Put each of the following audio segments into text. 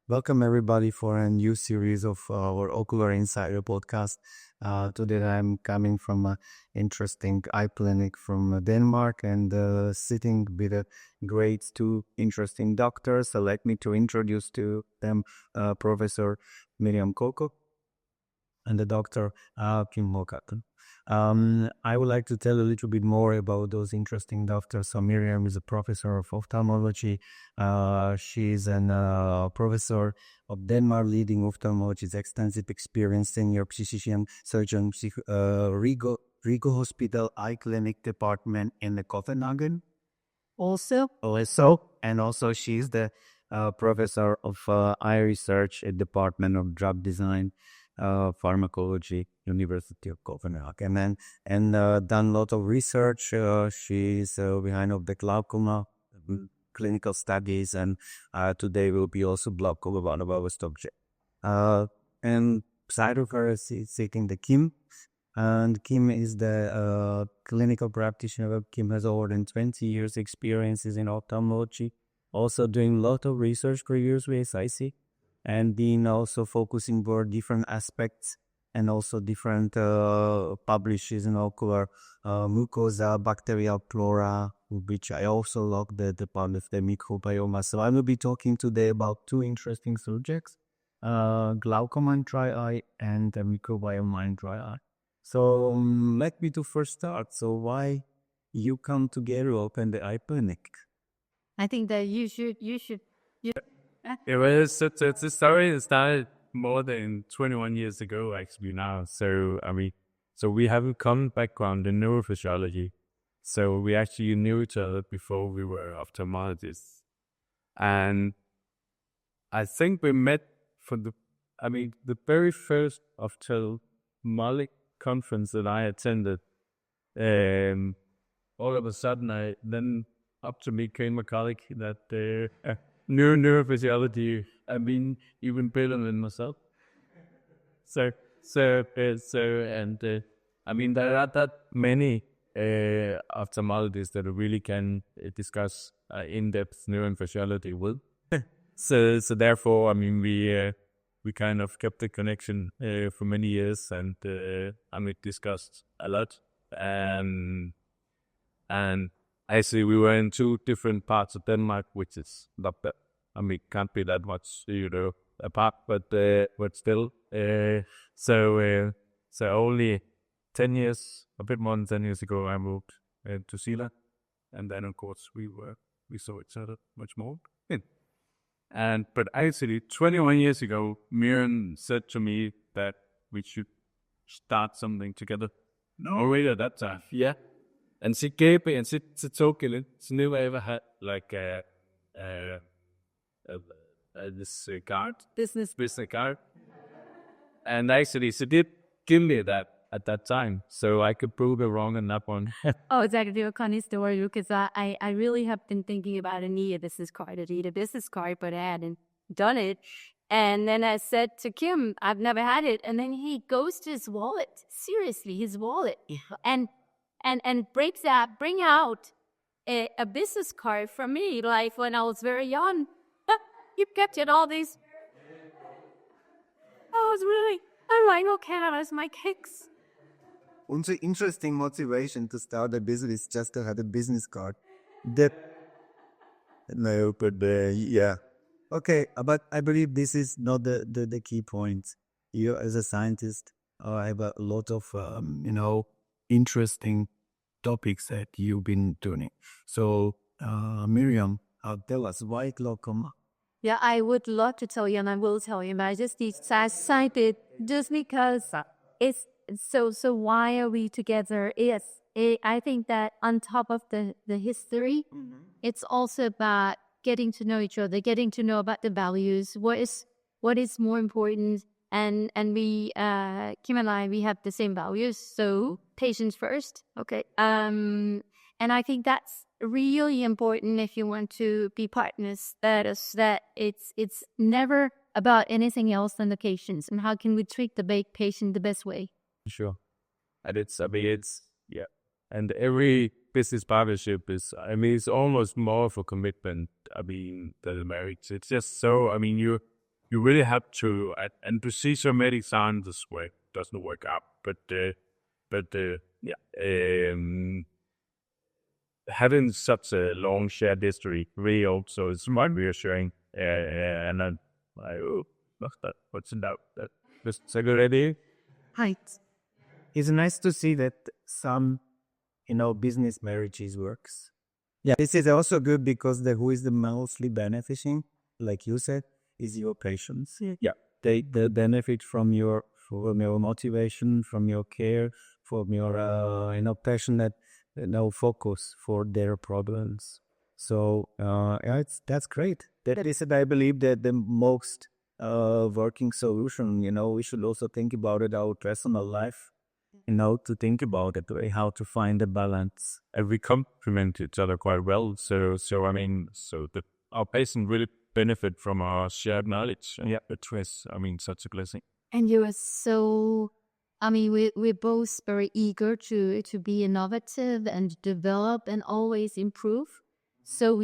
Welcome everybody for a new series of our Ocular Insider podcast. Today I'm coming from an interesting eye clinic from Denmark and sitting with great two interesting doctors. So let me to introduce to them Professor Miriam Kolko and the doctor Kim Holmgaard. I would like to tell a little bit more about those interesting doctors. So Miriam is a professor of ophthalmology. She's a professor of Denmark, leading ophthalmology's extensive experience, senior physician, surgeon, Rigo Hospital Eye Clinic Department in the Copenhagen. And also she's the professor of eye research at Department of Drug Design, Pharmacology, University of Copenhagen, and done a lot of research. She's behind of the glaucoma clinical studies, and today will be also glaucoma one of our subjects. And beside of her is sitting the Kim, and Kim is the clinical practitioner. Kim has over than 20 years experiences in ophthalmology, also doing a lot of research careers with IC, and being also focusing for different aspects and also different publishes in ocular mucosa, bacterial flora, which I also love the part of the microbiome. So I will be talking today about two interesting subjects, glaucoma in dry eye and microbiome in dry eye. So let me to first start. So why you come together open the eye clinic? I think that you should. It was it's a story that started more than 21 years ago actually now. So we have a common background in neurophysiology. So we actually knew each other before we were ophthalmologists. And I think we met for the very first ophthalmologic conference that I attended. All of a sudden then up to me came a colleague that neurophysiology, even better than myself. There are that many ophthalmologists that really can discuss in-depth neurophysiology with. So therefore, we kind of kept the connection for many years, and discussed a lot. And actually, we were in two different parts of Denmark, which is not that. Can't be that much, apart, but still. So only 10 years, a bit more than 10 years ago, I moved to Zealand, and then of course we saw each other much more. But actually, 21 years ago, Miriam said to me that we should start something together. No, already at that time, yeah. And she gave me, and she told me, she never ever had like this card, business card. And actually, she did give me that at that time, so I could prove her wrong on that one. Oh, it's actually a funny story because I really have been thinking about a business card, but I hadn't done it. And then I said to Kim, I've never had it. And then he goes to his wallet, and bring out a business card from me, like when I was very young. You kept it all these. I'm like, okay, that's my kicks. It's an interesting motivation to start a business just to have a business card. Yeah. Okay, but I believe this is not the key point. You, as a scientist, have a lot of, interesting topics that you've been doing. So, Miriam, tell us why glaucoma? Yeah, I would love to tell you, and I will tell you, but I just decided just because it's so. Why are we together? I think that on top of the history, it's also about getting to know each other, getting to know about the values, what is more important, and we Kim and I, we have the same values. So patients first, okay. And I think that's really important if you want to be partners. That it's never about anything else than the patients and how can we treat the patient the best way. Sure. And yeah. And every business partnership is, it's almost more of a commitment, than a marriage. It's just so, you really have to, and precision medicine this way doesn't work out. But having such a long shared history really also is quite reassuring. And then, what's in doubt? That's a good idea. Right. It's nice to see that some, business marriages works. Yeah, this is also good because who is the mostly benefiting, like you said, is your patients. Yeah. They benefit from your motivation, from your care, from your passionate focus for their problems. So that's great. That is, I believe, that the most working solution. We should also think about it our personal life. To think about it, how to find a balance. And we complement each other quite well. So that our patients really benefit from our shared knowledge. Yeah, it was, such a blessing. And you are so, we're both very eager to be innovative and develop and always improve. So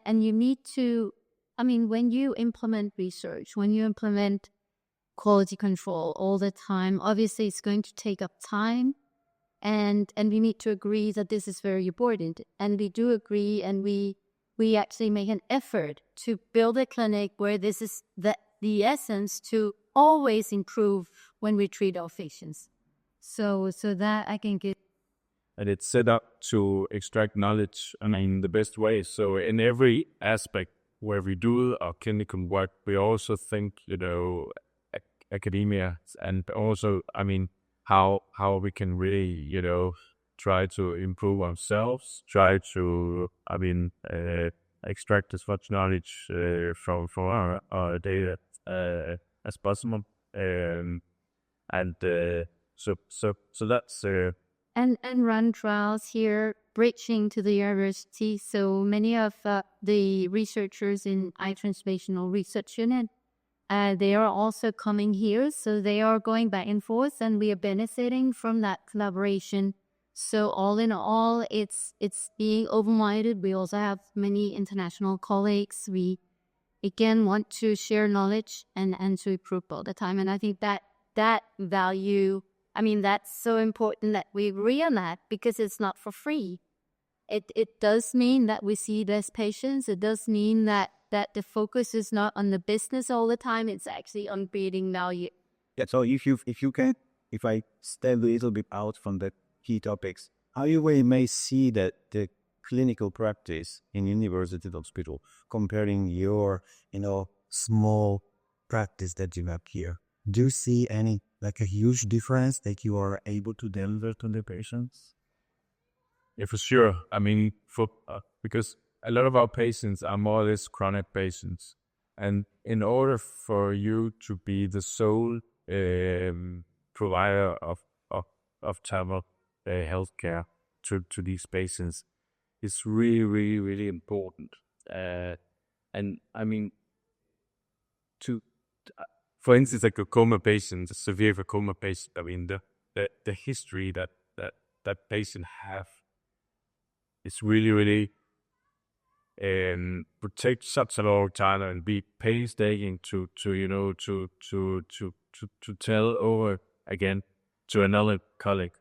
and you need to, when you implement research, when you implement quality control all the time, obviously it's going to take up time. And we need to agree that this is very important. And we do agree, and we actually make an effort to build a clinic where this is the essence, to always improve when we treat our patients. So that I can get. And it's set up to extract knowledge, the best way. So in every aspect where we do our clinical work, we also think, academia, and also, how we can really, try to improve ourselves, try to, extract as much knowledge from our data as possible. So that's and run trials here, bridging to the university. So many of the researchers in eye translational research unit, they are also coming here. So they are going back and forth, and we are benefiting from that collaboration. So all in all, it's being open-minded. We also have many international colleagues. We, again, want to share knowledge and to improve all the time. And I think that value, that's so important that we agree on that, because it's not for free. It does mean that we see less patients. It does mean that the focus is not on the business all the time. It's actually on creating value. Yeah. So if I step a little bit out from the key topics, how you may see that the clinical practice in university hospital comparing your small practice that you have here, do you see any like a huge difference that you are able to deliver to the patients? Yeah, for sure. Because a lot of our patients are more or less chronic patients, and in order for you to be the sole provider of travel healthcare to these patients, it's really, really, really important. For instance, a glaucoma patient, a severe glaucoma patient, the history that patient have is really, really protect such a long time and be painstaking to tell over again to another colleague.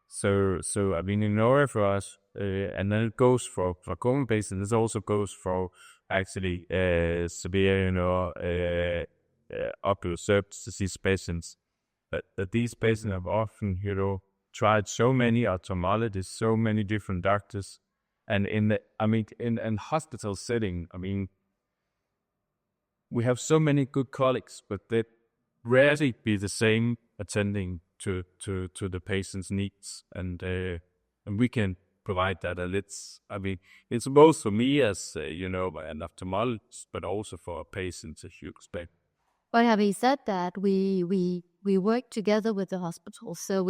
So in order for us, and then it goes for glaucoma patients, it also goes for actually severe ocular surface disease patients. That these patients have often tried so many ophthalmologists, so many different doctors. And in hospital setting, we have so many good colleagues, but they rarely be the same attending to the patient's needs, and we can provide that. And it's both for me as an ophthalmologist, but also for patients, as you expect. But having said that, we work together with the hospital. So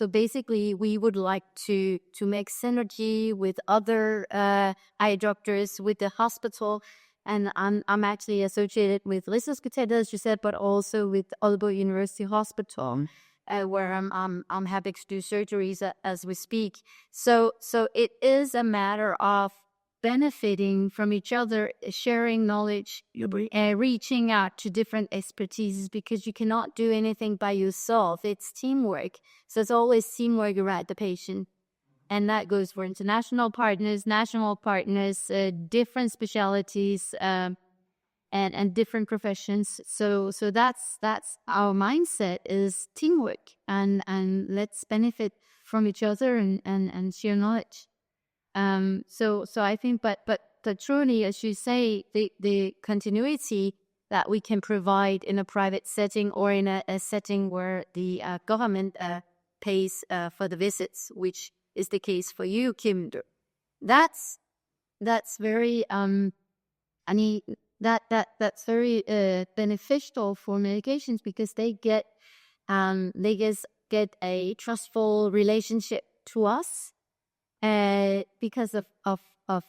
basically, we would like to make synergy with other eye doctors with the hospital. And I'm actually associated with Rigshospitalet, as you said, but also with Aalborg University Hospital, where I'm having to do surgeries as we speak. So it is a matter of benefiting from each other, sharing knowledge, reaching out to different expertises, because you cannot do anything by yourself. It's teamwork. So it's always teamwork around the patient. And that goes for international partners, national partners, different specialties, and different professions. So that's our mindset, is teamwork, and let's benefit from each other and share knowledge. So I think, but truly, as you say, the continuity that we can provide in a private setting or in a setting where the government pays for the visits, which is the case for you, Kim. That's very I mean that's very beneficial for medications, because they get a trustful relationship to us, because of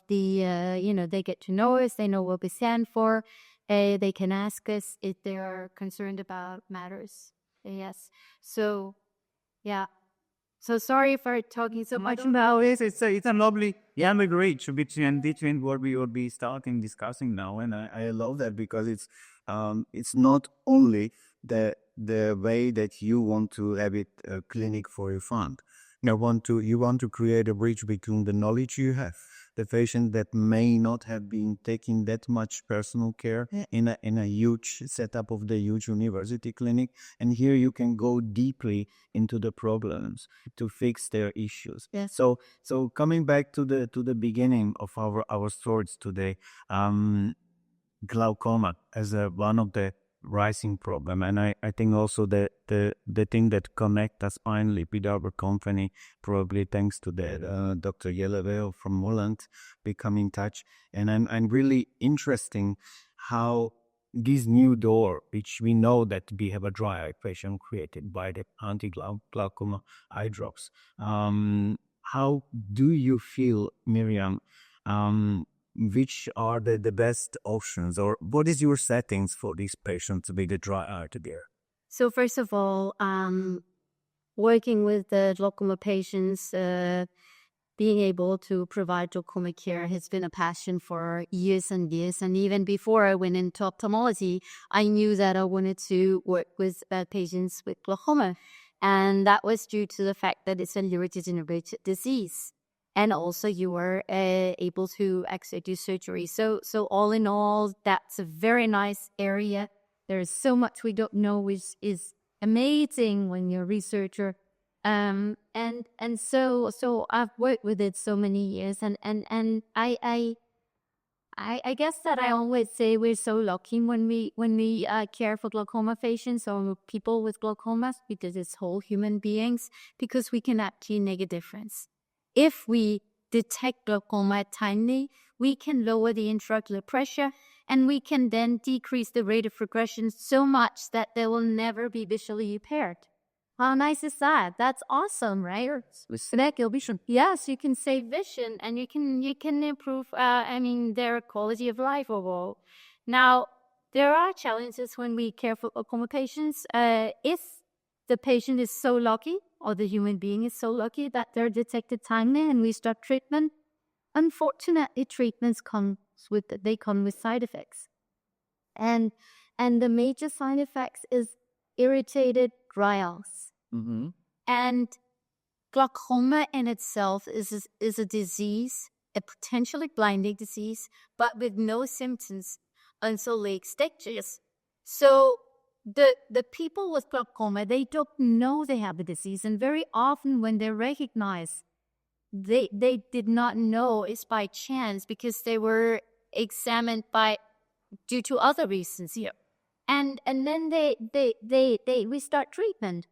the they get to know us, they know what we stand for, they can ask us if they are concerned about matters. Yes. So yeah. So sorry for talking so much about it. It's a lovely bridge between what we will be discussing now, and I love that, because it's not only the way that you want to have it a clinic for your fund. You want to create a bridge between the knowledge you have, the patient that may not have been taking that much personal care in a huge setup of the huge university clinic, and here you can go deeply into the problems to fix their issues. Yes. So coming back to the beginning of our stories today, glaucoma as one of the rising problem, and I think also the thing that connect us finally with our company, probably thanks to the Dr. Yellowell from Holland become in touch, and I'm really interesting how this new door, which we know that we have a dry eye patient created by the anti-glaucoma eye drops. How do you feel, Miriam? Which are the best options, or what is your settings for these patients with the dry eye together? So first of all, working with the glaucoma patients, being able to provide glaucoma care has been a passion for years and years. And even before I went into ophthalmology, I knew that I wanted to work with patients with glaucoma. And that was due to the fact that it's a neurodegenerative disease. And also you were able to actually do surgery. So all in all, that's a very nice area. There's so much we don't know, which is amazing when you're a researcher. And so I've worked with it so many years, and I guess that I always say we're so lucky when we care for glaucoma patients or people with glaucoma, because it's whole human beings, because we can actually make a difference. If we detect glaucoma timely, we can lower the intraocular pressure, and we can then decrease the rate of progression so much that they will never be visually impaired. How nice is that? That's awesome, right? Vision. Yes, you can save vision, and you can improve their quality of life overall. Now, there are challenges when we care for glaucoma patients. If the patient is so lucky, or the human being is so lucky, that they're detected timely and we start treatment, unfortunately, treatments come with side effects, and the major side effects is irritated dry eyes. Mm-hmm. And glaucoma in itself is a disease, a potentially blinding disease, but with no symptoms until late stages. So the people with glaucoma, they don't know they have the disease, and very often when they recognize, they did not know it's by chance, because they were examined due to other reasons here, and then we start treatment,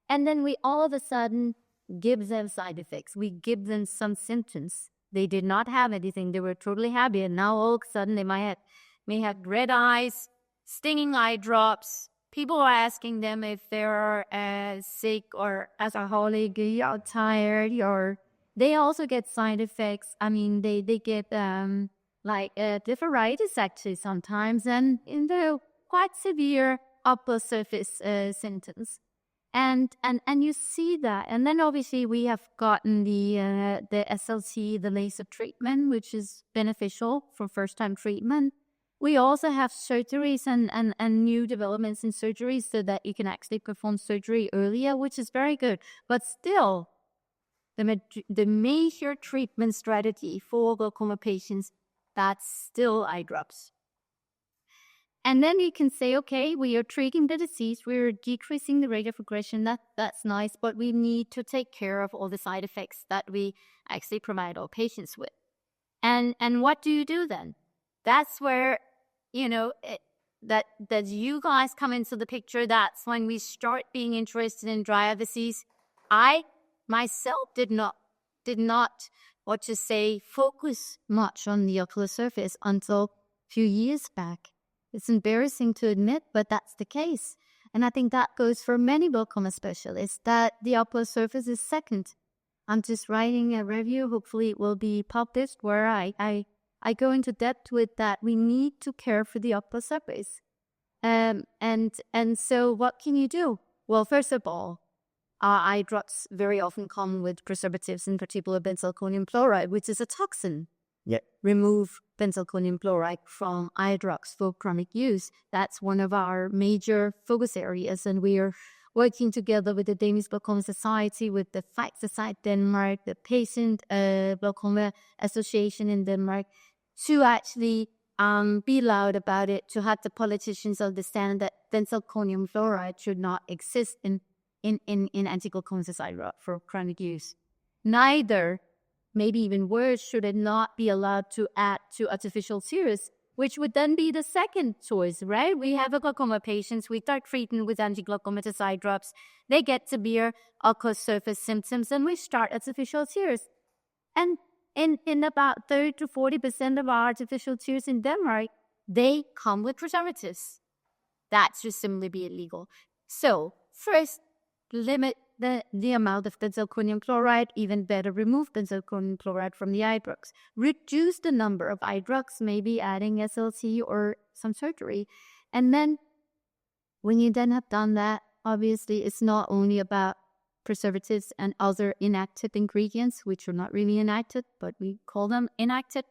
and then we all of a sudden give them side effects. We give them some symptoms. They did not have anything. They were totally happy, and now all of a sudden they may have red eyes, stinging eye drops. People are asking them if they're sick or alcoholic, or tired, or they also get side effects. I mean, they get diphtheritis actually sometimes, and in the quite severe upper surface symptoms. And you see that. And then obviously we have gotten the SLT, the laser treatment, which is beneficial for first-time treatment. We also have surgeries and new developments in surgeries so that you can actually perform surgery earlier, which is very good. But still, the major treatment strategy for glaucoma patients, that's still eye drops. And then you can say, okay, we are treating the disease, we're decreasing the rate of progression, that's nice, but we need to take care of all the side effects that we actually provide our patients with. And what do you do then? That's where, that you guys come into the picture. That's when we start being interested in dry eye disease. I myself did not, focus much on the ocular surface until a few years back. It's embarrassing to admit, but that's the case. And I think that goes for many glaucoma specialists, that the ocular surface is second. I'm just writing a review, hopefully it will be published, where I go into depth with that. We need to care for the ocular surface. And so what can you do? Well, first of all, eye drops very often come with preservatives, in particular benzalkonium chloride, which is a toxin. Remove benzalkonium chloride from eye drops for chronic use. That's one of our major focus areas, and we are working together with the Danish Glaucoma Society, with the Fight Society Denmark, the Patient Glaucoma Association in Denmark, to actually be loud about it, to have the politicians understand that benzalkonium chloride should not exist in anti-glaucoma eye drop for chronic use. Neither, maybe even worse, should it not be allowed to add to artificial tears, which would then be the second choice, right? We have a glaucoma patients, we start treating with anti-glaucoma eye drops, they get severe ocular surface symptoms, and we start artificial tears. And in about 30 to 40% of our artificial tears in Denmark, they come with preservatives. That should simply be illegal. So, first, limit the amount of benzalkonium chloride. Even better, remove benzalkonium chloride from the eye drops. Reduce the number of eye drops, maybe adding SLT or some surgery. And then, when you then have done that, obviously it's not only about preservatives and other inactive ingredients, which are not really inactive, but we call them inactive.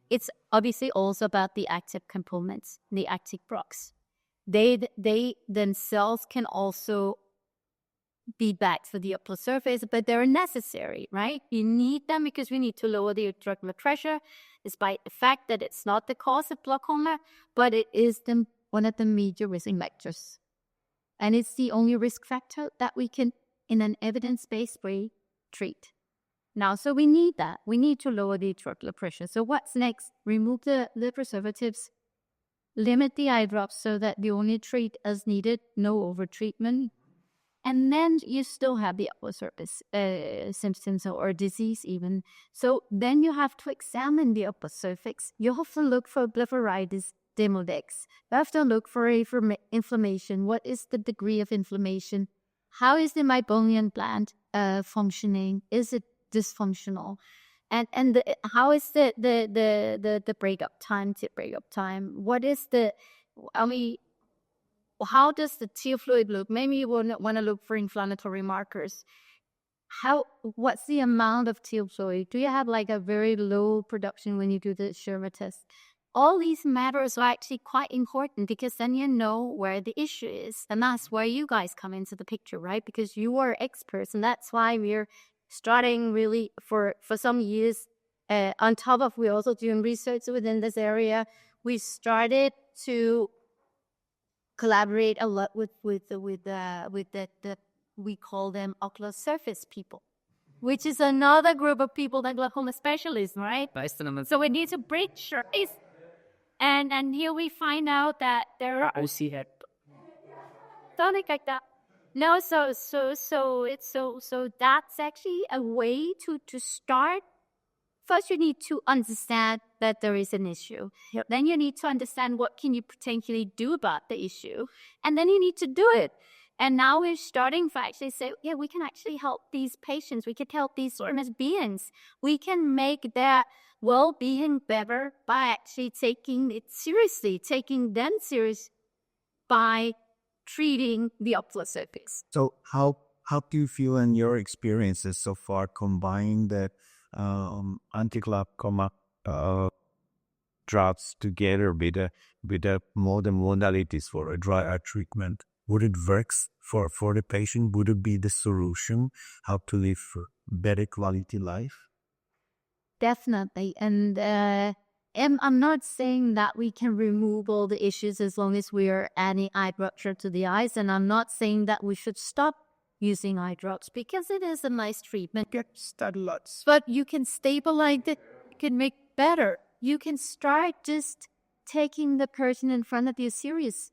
It's obviously also about the active components, the active products. They themselves can also be bad for the ocular surface, but they're necessary, right? You need them because we need to lower the intraocular pressure, despite the fact that it's not the cause of glaucoma, but it is one of the major risk factors. And it's the only risk factor that we can, in an evidence-based way, treat. Now, so we need that. We need to lower the intraocular pressure. So what's next? Remove the preservatives, limit the eye drops so that you only treat as needed, no over-treatment. And then you still have the ocular surface symptoms or disease even. So then you have to examine the ocular surface. You have to look for blepharitis demodex. You have to look for inflammation. What is the degree of inflammation? How is the meibomian gland functioning? Is it dysfunctional? And how is the breakup time? What is how does the tear fluid look? Maybe you want to look for inflammatory markers. What's the amount of tear fluid? Do you have like a very low production when you do the Schirmer test? All these matters are actually quite important, because then you know where the issue is. And that's where you guys come into the picture, right? Because you are experts, and that's why we're starting really for some years. On top of we're also doing research within this area, we started to collaborate a lot with the we call them ocular surface people, which is another group of people that glaucoma specialists, right? So we need to bridge this, and here we find out that there are something like that. No, so that's actually a way to start. First, you need to understand that there is an issue. Yep. Then you need to understand what can you potentially do about the issue. And then you need to do it. And now we're starting to actually say, yeah, we can actually help these patients. We can help these human beings. We can make their well-being better by actually taking them serious by treating the ocular surface. So how do you feel in your experiences so far combining the anti-glaucoma drugs together with the modern modalities for a dry eye treatment? Would it work for the patient? Would it be the solution how to live better quality life? Definitely. And I'm not saying that we can remove all the issues as long as we are adding eye drops to the eyes. And I'm not saying that we should stop using eye drops because it is a nice treatment. Lots. But you can stabilize it. You can make better. You can start just taking the person in front of you serious.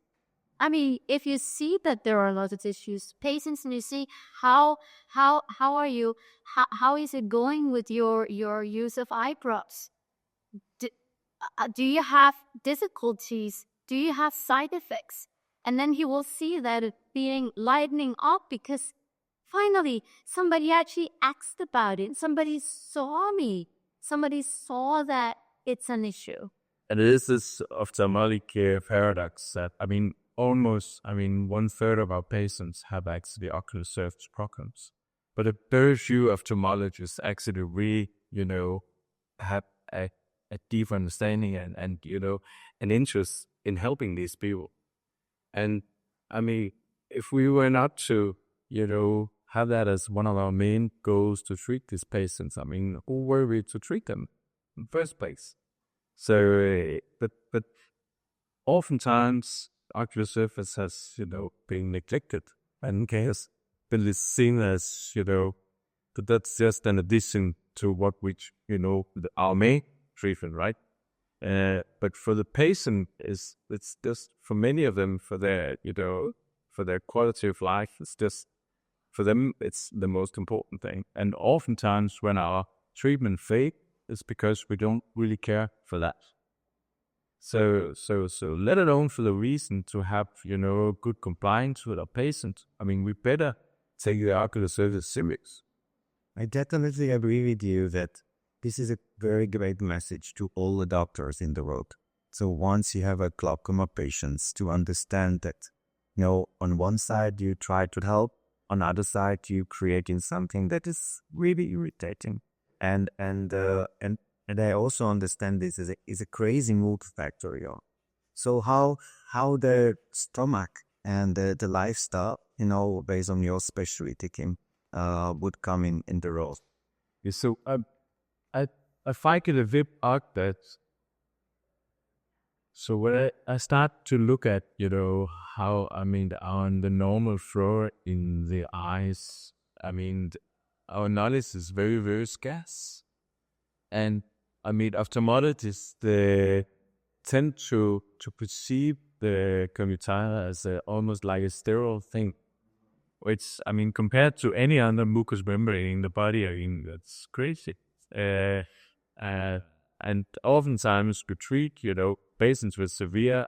I mean, if you see that there are a lot of issues, patients, and you see how are you, how is it going with your use of eye drops? Do you have difficulties? Do you have side effects? And then he will see that it being lightening up because finally somebody actually asked about it. Somebody saw me. Somebody saw that it's an issue. And it is this ophthalmic paradox that, almost 1/3 of our patients have actually ocular surface problems. But a very few ophthalmologists actually really, have a deep understanding and an interest in helping these people. And if we were not to, have that as one of our main goals to treat these patients, who were we to treat them in the first place? So, but oftentimes ocular surface has, been neglected and has been seen as, that that's just an addition to what which, our main treatment, right? But for the patient, it's just for many of them, for their, for their quality of life, it's just, for them, it's the most important thing. And oftentimes when our treatment fails, it's because we don't really care for that. So let alone for the reason to have, good compliance with our patient. We better take the ocular surface serious. I definitely agree with you that this is a very great message to all the doctors in the world. So once you have a glaucoma patients, to understand that, on one side you try to help, on the other side you creating something that is really irritating. And I also understand this is a crazy mood factor, So how the stomach and the lifestyle, based on your specialty, Kim, would come in the role. Yeah, so I find it a bit odd that. So when I start to look at, how on the normal flora in the eyes, our knowledge is very, very scarce. And ophthalmologists, they tend to perceive the commutator as almost like a sterile thing, which, compared to any other mucous membrane in the body, that's crazy. And oftentimes we treat, patients with severe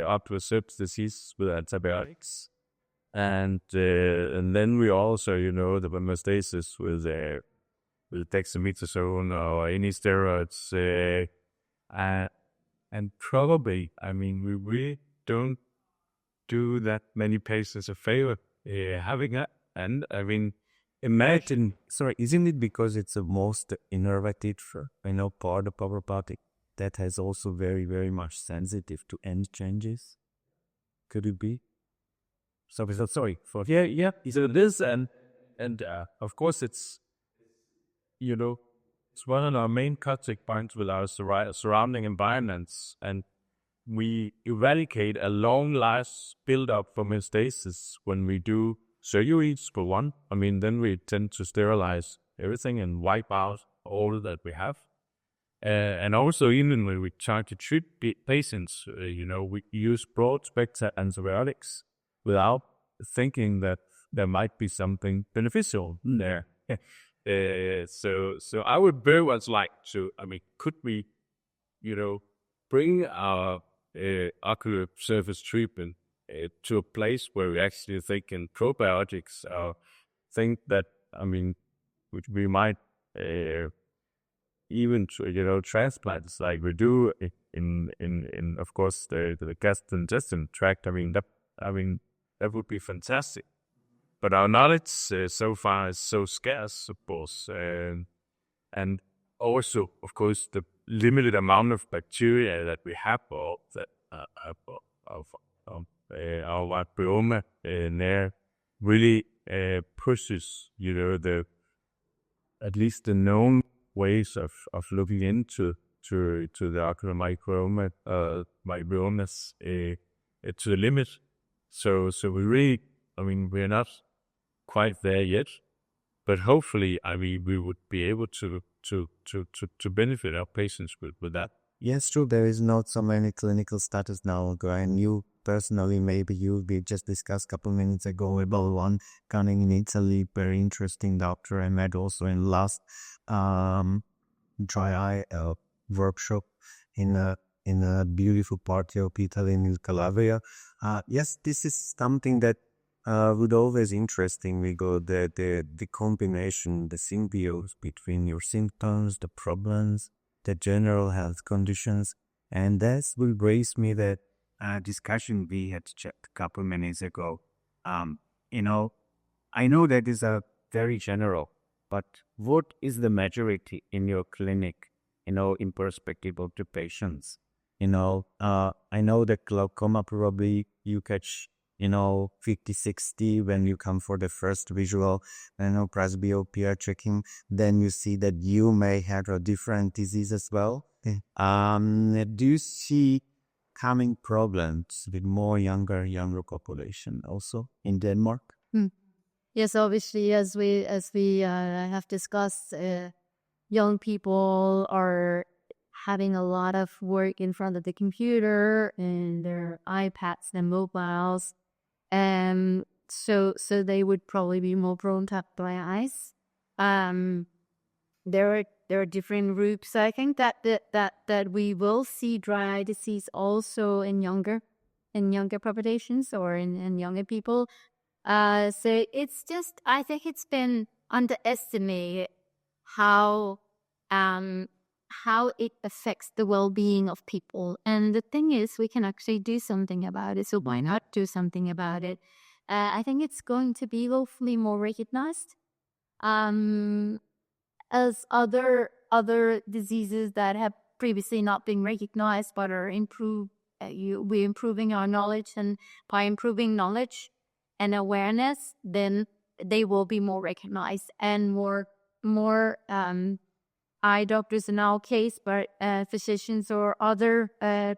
ocular surface disease with antibiotics. And then we also, the hemostasis with dexamethasone or any steroids. And probably, we really don't do that many patients a favor having that. And imagine, isn't it because it's the most innervative, part of our body that has also very, very much sensitive to end changes? Could it be? So sorry for yeah. So it is, and of course it's it's one of our main contact points with our surrounding environments, and we eradicate a long life build-up from hemostasis when we do surgeries. For one, then we tend to sterilize everything and wipe out all that we have. And also, even when we try to treat patients, we use broad-spectrum antibiotics without thinking that there might be something beneficial there. So I would very much like to, could we, bring our ocular surface treatment to a place where we actually think in probiotics, or think that, which we might even, transplants like we do in of course, the gastrointestinal tract. that would be fantastic. But our knowledge so far is so scarce, of course, and also, of course, the limited amount of bacteria that we have, or that of our microbiome there, really pushes, the at least the known ways of looking into the ocular microbiomes to the limit. So we really, we're not quite there yet, but hopefully, we would be able to benefit our patients with that. Yes, true. There is not so many clinical studies now. And you personally, we just discussed a couple minutes ago about one coming in Italy, very interesting doctor I met also in last dry eye workshop in a beautiful part of Italy in Calabria. Yes, this is something that would always interesting. We go the combination, the symbiosis between your symptoms, the problems, the general health conditions, and this will raise me that discussion we had checked a couple minutes ago. I know that is a very general, but what is the majority in your clinic? In perspective of the patients. I know that glaucoma probably you catch 50, 60 when you come for the first visual, presbyopia checking, then you see that you may have a different disease as well. Do you see coming problems with more younger population also in Denmark? Yes, obviously, as we have discussed, young people are having a lot of work in front of the computer and their iPads and mobiles. So they would probably be more prone to dry eyes. There are different groups. I think that we will see dry eye disease also in younger populations or in younger people. So it's just, I think it's been underestimated how it affects the well-being of people. And the thing is, we can actually do something about it. So why not do something about it? I think it's going to be hopefully more recognized as other diseases that have previously not been recognized but are we're improving our knowledge, and by improving knowledge and awareness, then they will be more recognized, and more eye doctors in our case, but physicians or other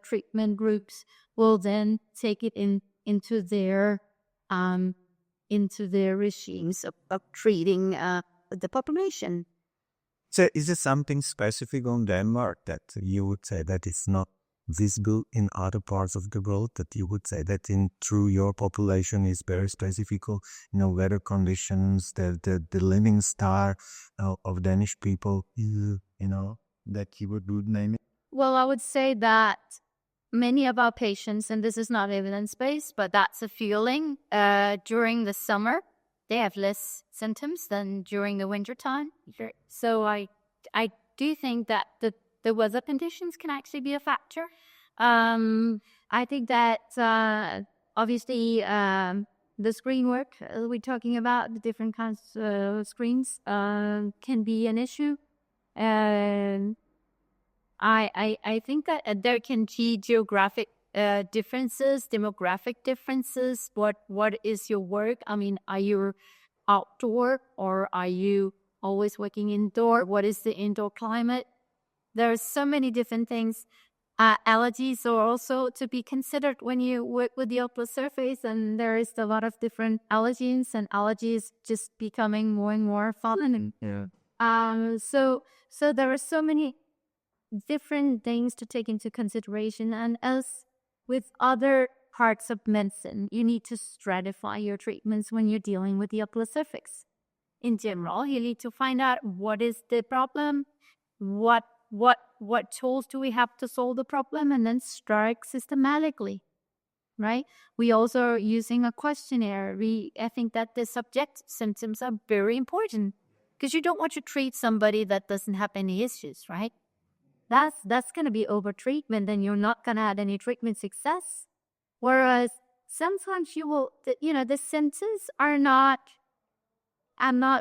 treatment groups will then take it into their regimes of treating the population. So is there something specific on Denmark that you would say that it's not visible in other parts of the world, that you would say that through your population is very specific, weather conditions, the living style of Danish people, that you would name it? Well, I would say that many of our patients, and this is not evidence-based, but that's a feeling, during the summer, they have less symptoms than during the winter time. So I do think that the weather conditions can actually be a factor. I think that obviously the screen work we're talking about, the different kinds of screens, can be an issue. And I think that there can be geographic differences, demographic differences. What is your work? Are you outdoor or are you always working indoor? What is the indoor climate? There are so many different things. Allergies are also to be considered when you work with the ocular surface, and there is a lot of different allergens, and allergies just becoming more and more common. Yeah. So there are so many different things to take into consideration, and as with other parts of medicine, you need to stratify your treatments when you're dealing with the ocular surface. In general, you need to find out what is the problem, what tools do we have to solve the problem, and then start systematically, right? We also are using a questionnaire. I think that the subjective symptoms are very important, because you don't want to treat somebody that doesn't have any issues, right? That's going to be over treatment, and you're not going to have any treatment success. Whereas sometimes the symptoms are not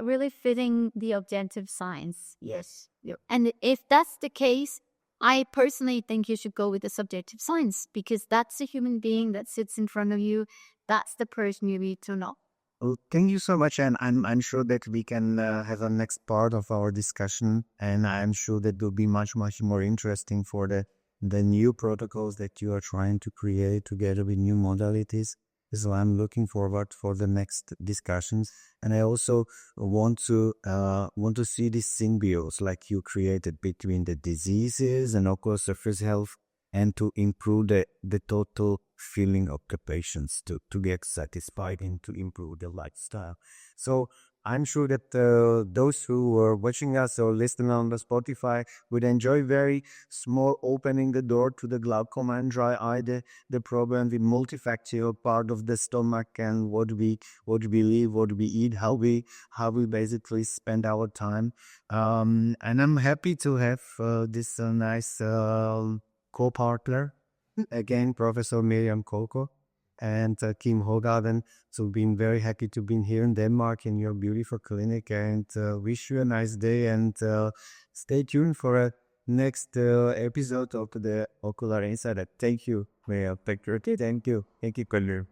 really fitting the objective science. Yes. Yep. And if that's the case, I personally think you should go with the subjective science, because that's the human being that sits in front of you. That's the person you need to know. Well, thank you so much, and I'm sure that we can have a next part of our discussion, and I'm sure that will be much more interesting for the new protocols that you are trying to create together with new modalities. So I'm looking forward for the next discussions, and I also want to see this symbiosis like you created between the diseases and ocular surface health, and to improve the total feeling of the patients to get satisfied and to improve the lifestyle. So I'm sure that those who are watching us or listening on the Spotify would enjoy very small opening the door to the glaucoma and dry eye, the problem with multifactorial part of the stomach, and what we live, what we eat, how we basically spend our time. And I'm happy to have this nice co-partner, again, Professor Miriam Kolko and Kim Holmgaard. So been very happy to be here in Denmark in your beautiful clinic, and wish you a nice day, and stay tuned for a next episode of the Ocular Insider. Thank you, Miriam. Thank you. Thank you, Kalu.